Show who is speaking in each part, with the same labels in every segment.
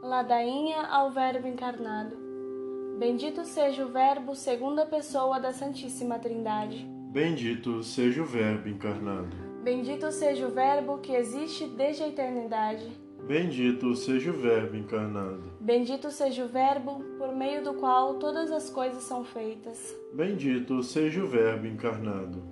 Speaker 1: ladainha ao Verbo encarnado. Bendito seja o Verbo, segunda pessoa da Santíssima Trindade.
Speaker 2: Bendito seja o Verbo encarnado.
Speaker 1: Bendito seja o Verbo que existe desde a eternidade.
Speaker 2: Bendito seja o Verbo encarnado.
Speaker 1: Bendito seja o Verbo, por meio do qual todas as coisas são feitas.
Speaker 2: Bendito seja o Verbo encarnado.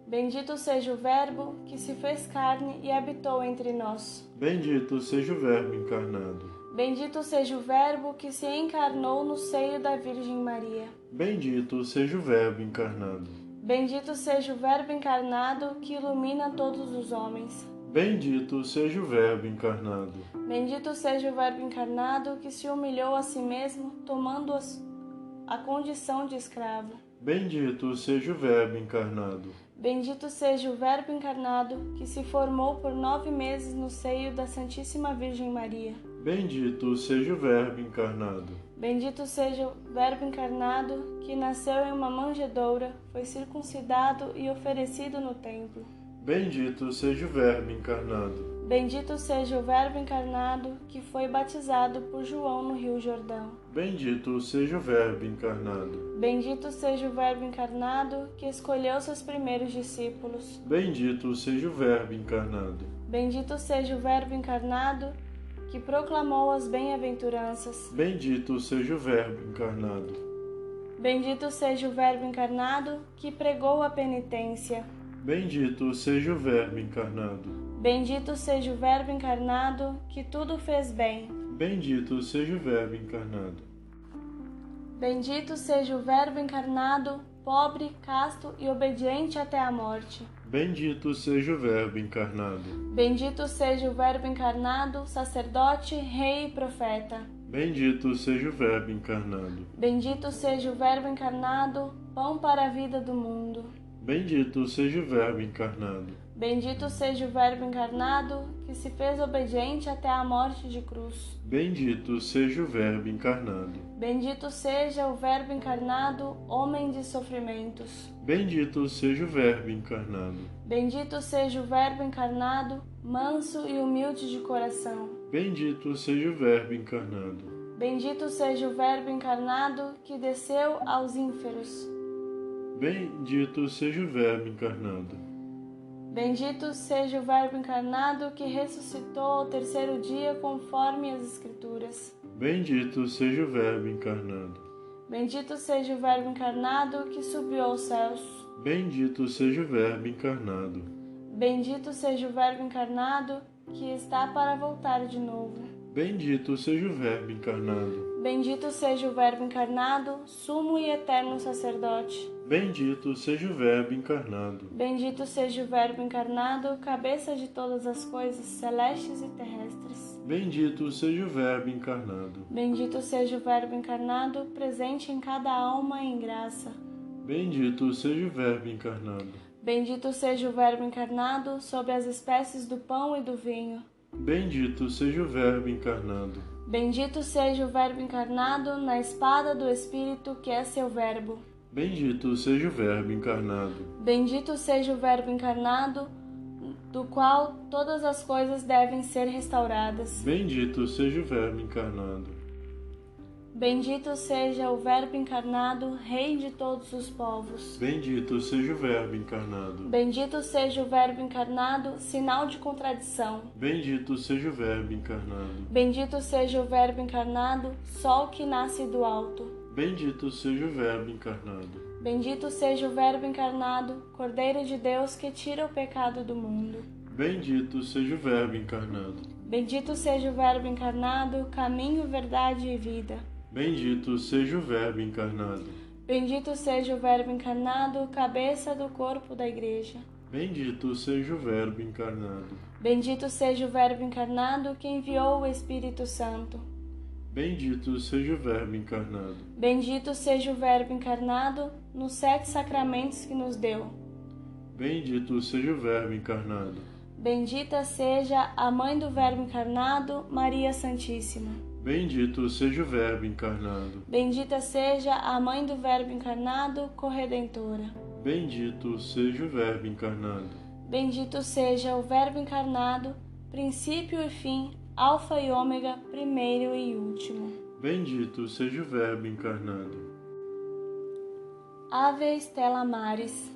Speaker 1: Bendito seja o Verbo que se fez carne e habitou entre nós.
Speaker 2: Bendito seja o Verbo encarnado.
Speaker 1: Bendito seja o Verbo que se encarnou no seio da Virgem Maria.
Speaker 2: Bendito seja o Verbo encarnado.
Speaker 1: Bendito seja o Verbo encarnado que ilumina todos os homens.
Speaker 2: Bendito seja o Verbo encarnado.
Speaker 1: Bendito seja o Verbo encarnado que se humilhou a si mesmo, tomando a condição de escravo.
Speaker 2: Bendito seja o Verbo encarnado.
Speaker 1: Bendito seja o Verbo encarnado que se formou por 9 meses no seio da Santíssima Virgem Maria.
Speaker 2: Bendito seja o Verbo encarnado.
Speaker 1: Bendito seja o Verbo encarnado que nasceu em uma manjedoura, foi circuncidado e oferecido no templo.
Speaker 2: Bendito seja o Verbo encarnado.
Speaker 1: Bendito seja o Verbo encarnado que foi batizado por João no Rio Jordão.
Speaker 2: Bendito seja o Verbo encarnado.
Speaker 1: Bendito seja o Verbo encarnado que escolheu seus primeiros discípulos.
Speaker 2: Bendito seja o Verbo encarnado.
Speaker 1: Bendito seja o Verbo encarnado que proclamou as bem-aventuranças.
Speaker 2: Bendito seja o Verbo encarnado.
Speaker 1: Bendito seja o Verbo encarnado que pregou a penitência.
Speaker 2: Bendito seja o Verbo encarnado.
Speaker 1: Bendito seja o Verbo encarnado que tudo fez bem.
Speaker 2: Bendito seja o Verbo encarnado.
Speaker 1: Bendito seja o Verbo encarnado, pobre, casto e obediente até a morte.
Speaker 2: Bendito seja o Verbo encarnado.
Speaker 1: Bendito seja o Verbo encarnado, sacerdote, rei e profeta.
Speaker 2: Bendito seja o Verbo encarnado.
Speaker 1: Bendito seja o Verbo encarnado, pão para a vida do mundo.
Speaker 2: Bendito seja o Verbo encarnado.
Speaker 1: Bendito seja o Verbo encarnado, que se fez obediente até a morte de cruz.
Speaker 2: Bendito seja o Verbo encarnado.
Speaker 1: Bendito seja o Verbo encarnado, homem de sofrimentos.
Speaker 2: Bendito seja o Verbo encarnado.
Speaker 1: Bendito seja o Verbo encarnado, manso e humilde de coração.
Speaker 2: Bendito seja o Verbo encarnado.
Speaker 1: Bendito seja o Verbo encarnado, que desceu aos ínferos.
Speaker 2: Bendito seja o Verbo encarnado.
Speaker 1: Bendito seja o Verbo encarnado que ressuscitou ao terceiro dia conforme as Escrituras.
Speaker 2: Bendito seja o Verbo encarnado.
Speaker 1: Bendito seja o Verbo encarnado que subiu aos céus.
Speaker 2: Bendito seja o Verbo encarnado.
Speaker 1: Bendito seja o Verbo encarnado que está para voltar de novo.
Speaker 2: Bendito seja o Verbo encarnado.
Speaker 1: Bendito seja o Verbo encarnado, sumo e eterno sacerdote.
Speaker 2: Bendito seja o Verbo encarnado.
Speaker 1: Bendito seja o Verbo encarnado, cabeça de todas as coisas celestes e terrestres.
Speaker 2: Bendito seja o Verbo encarnado.
Speaker 1: Bendito seja o Verbo encarnado, presente em cada alma em graça.
Speaker 2: Bendito seja o Verbo encarnado.
Speaker 1: Bendito seja o Verbo encarnado, sobre as espécies do pão e do vinho.
Speaker 2: Bendito seja o Verbo encarnado.
Speaker 1: Bendito seja o Verbo encarnado na espada do Espírito, que é seu Verbo.
Speaker 2: Bendito seja o Verbo encarnado.
Speaker 1: Bendito seja o Verbo encarnado, do qual todas as coisas devem ser restauradas.
Speaker 2: Bendito seja o Verbo encarnado.
Speaker 1: Bendito seja o Verbo encarnado, Rei de todos os povos.
Speaker 2: Bendito seja o Verbo encarnado.
Speaker 1: Bendito seja o Verbo encarnado, sinal de contradição.
Speaker 2: Bendito seja o Verbo encarnado.
Speaker 1: Bendito seja o Verbo encarnado, sol que nasce do alto.
Speaker 2: Bendito seja o Verbo encarnado.
Speaker 1: Bendito seja o Verbo encarnado, Cordeiro de Deus que tira o pecado do mundo.
Speaker 2: Bendito seja o Verbo encarnado.
Speaker 1: Bendito seja o Verbo encarnado, caminho, verdade e vida.
Speaker 2: Bendito seja o Verbo encarnado.
Speaker 1: Bendito seja o Verbo encarnado, cabeça do corpo da Igreja.
Speaker 2: Bendito seja o Verbo encarnado.
Speaker 1: Bendito seja o Verbo encarnado que enviou o Espírito Santo.
Speaker 2: Bendito seja o Verbo encarnado.
Speaker 1: Bendito seja o Verbo encarnado nos 7 sacramentos que nos deu.
Speaker 2: Bendito seja o Verbo encarnado.
Speaker 1: Bendita seja a Mãe do Verbo encarnado, Maria Santíssima.
Speaker 2: Bendito seja o Verbo encarnado.
Speaker 1: Bendita seja a Mãe do Verbo encarnado, corredentora.
Speaker 2: Bendito seja o Verbo encarnado.
Speaker 1: Bendito seja o Verbo encarnado, princípio e fim, Alfa e Ômega, primeiro e último.
Speaker 2: Bendito seja o Verbo encarnado.
Speaker 1: Ave Stella Maris.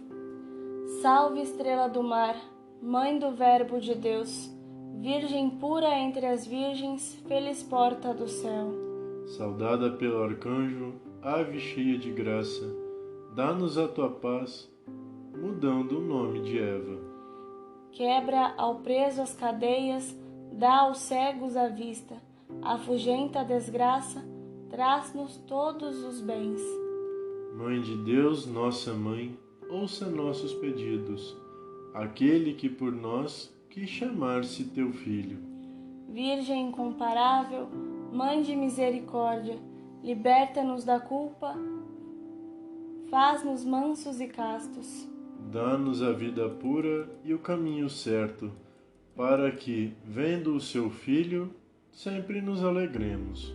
Speaker 1: Salve, estrela do mar, mãe do Verbo de Deus, Virgem pura entre as virgens, feliz porta do céu.
Speaker 2: Saudada pelo arcanjo, ave cheia de graça, dá-nos a tua paz, mudando o nome de Eva.
Speaker 1: Quebra ao preso as cadeias, dá aos cegos a vista, afugenta a desgraça, traz-nos todos os bens.
Speaker 2: Mãe de Deus, nossa mãe, ouça nossos pedidos, aquele que por nós quis chamar-se teu filho.
Speaker 1: Virgem incomparável, Mãe de misericórdia, liberta-nos da culpa, faz-nos mansos e castos.
Speaker 2: Dá-nos a vida pura e o caminho certo, para que, vendo o seu Filho, sempre nos alegremos.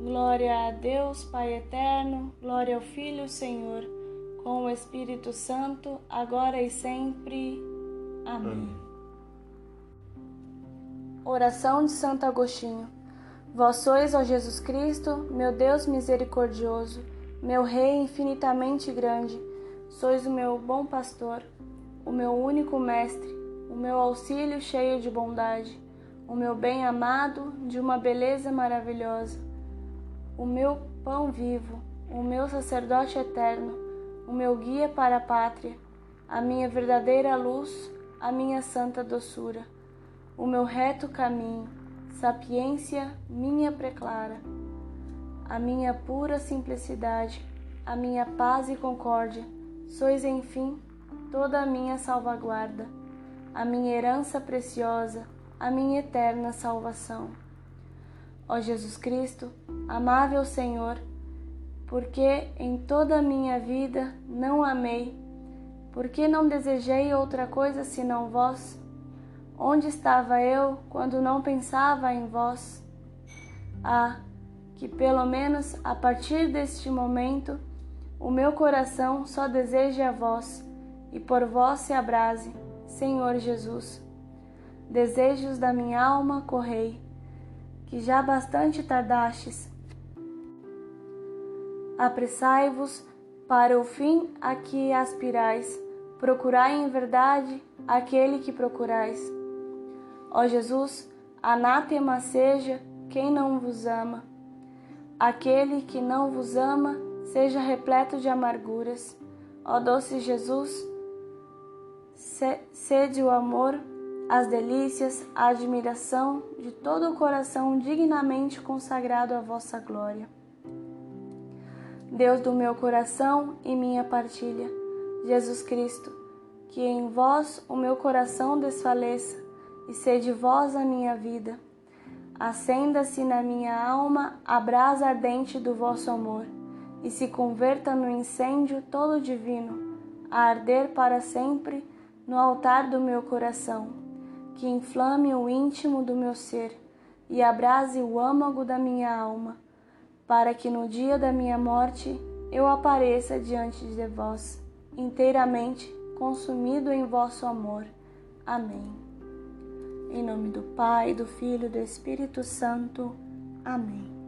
Speaker 1: Glória a Deus, Pai eterno, glória ao Filho, Senhor, com o Espírito Santo, agora e sempre. Amém. Oração de Santo Agostinho. Vós sois, ó Jesus Cristo, meu Deus misericordioso, meu Rei infinitamente grande, sois o meu bom pastor, o meu único mestre, o meu auxílio cheio de bondade, o meu bem amado de uma beleza maravilhosa, o meu pão vivo, o meu sacerdote eterno, o meu guia para a pátria, a minha verdadeira luz, a minha santa doçura, o meu reto caminho, sapiência minha preclara, a minha pura simplicidade, a minha paz e concórdia, sois enfim toda a minha salvaguarda, a minha herança preciosa, a minha eterna salvação. Ó Jesus Cristo, amável Senhor, porque em toda a minha vida não amei, porque não desejei outra coisa senão vós? Onde estava eu quando não pensava em vós? Ah, que pelo menos a partir deste momento o meu coração só deseje a vós e por vós se abrase, Senhor Jesus. Desejos da minha alma, correi, que já bastante tardastes. Apressai-vos para o fim a que aspirais, procurai em verdade aquele que procurais. Ó Jesus, anátema seja quem não vos ama. Aquele que não vos ama seja repleto de amarguras. Ó doce Jesus, sede o amor, as delícias, a admiração de todo o coração dignamente consagrado à vossa glória. Deus do meu coração e minha partilha, Jesus Cristo, que em vós o meu coração desfaleça, e sede vós a minha vida. Acenda-se na minha alma a brasa ardente do vosso amor, e se converta no incêndio todo divino, a arder para sempre no altar do meu coração, que inflame o íntimo do meu ser, e abrase o âmago da minha alma, para que no dia da minha morte eu apareça diante de vós, inteiramente consumido em vosso amor. Amém. Em nome do Pai, do Filho e do Espírito Santo. Amém.